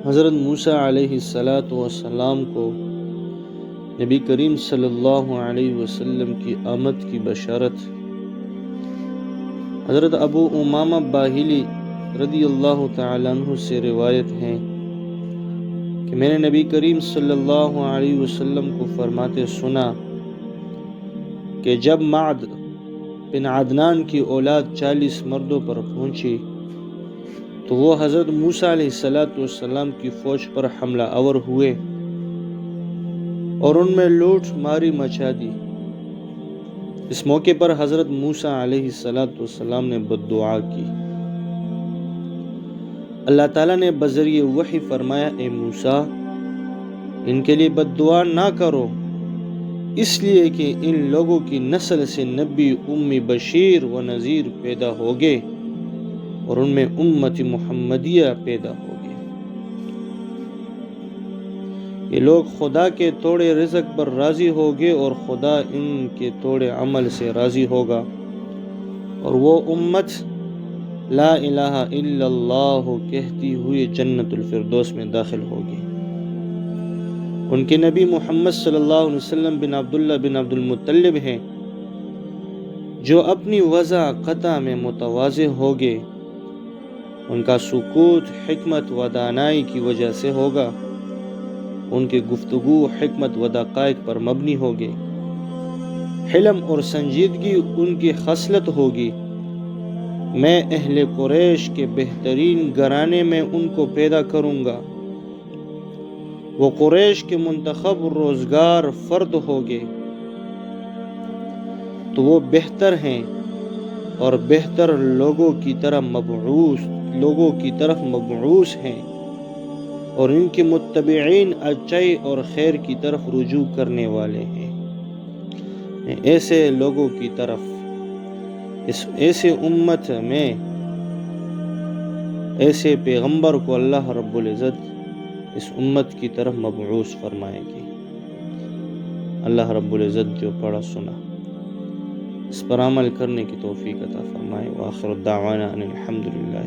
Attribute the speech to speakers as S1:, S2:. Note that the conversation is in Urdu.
S1: حضرت موسیٰ علیہ السلام کو نبی کریم صلی اللہ علیہ وسلم کی آمد کی بشارت۔ حضرت ابو امامہ باہلی رضی اللہ تعالیٰ عنہ سے روایت ہے کہ میں نے نبی کریم صلی اللہ علیہ وسلم کو فرماتے سنا کہ جب معد بن عدنان کی اولاد 40 مردوں پر پہنچی تو وہ حضرت موسیٰ علیہ السلام کی فوج پر حملہ آور ہوئے اور ان میں لوٹ ماری مچا دی۔ اس موقع پر حضرت موسیٰ علیہ السلام نے بد دعا کی۔ اللہ تعالیٰ نے بذریعہ وحی فرمایا، اے موسیٰ ان کے لیے بد دعا نہ کرو، اس لیے کہ ان لوگوں کی نسل سے نبی امی بشیر و نذیر پیدا ہوگے اور ان میں امت محمدیہ پیدا ہوگی۔ یہ لوگ خدا کے توڑے رزق پر راضی ہوگے اور خدا ان کے توڑے عمل سے راضی ہوگا، اور وہ امت لا الہ الا اللہ کہتی ہوئی جنت الفردوس میں داخل ہوگی۔ ان کے نبی محمد صلی اللہ علیہ وسلم بن عبداللہ بن عبد المطلب ہیں، جو اپنی وضع قطع میں متواضع ہوگے۔ ان کا سکوت حکمت و دانائی کی وجہ سے ہوگا، ان کی گفتگو حکمت و دقائق پر مبنی ہوگی، حلم اور سنجیدگی ان کی خصلت ہوگی۔ میں اہل قریش کے بہترین گھرانے میں ان کو پیدا کروں گا، وہ قریش کے منتخب روزگار فرد ہوگے، تو وہ بہتر ہیں اور بہتر لوگوں کی طرف مبعوث ہیں، اور ان کے متبعین اچائی اور خیر کی طرف رجوع کرنے والے ہیں۔ ایسے لوگوں کی طرف، ایسے امت میں ایسے پیغمبر کو اللہ رب العزت اس امت کی طرف مبعوث فرمائے گی۔ اللہ رب العزت جو پڑھا سنا اس پر عمل کرنے کی توفیق عطا فرمائے۔ وآخر الدعوانا ان الحمد للہ۔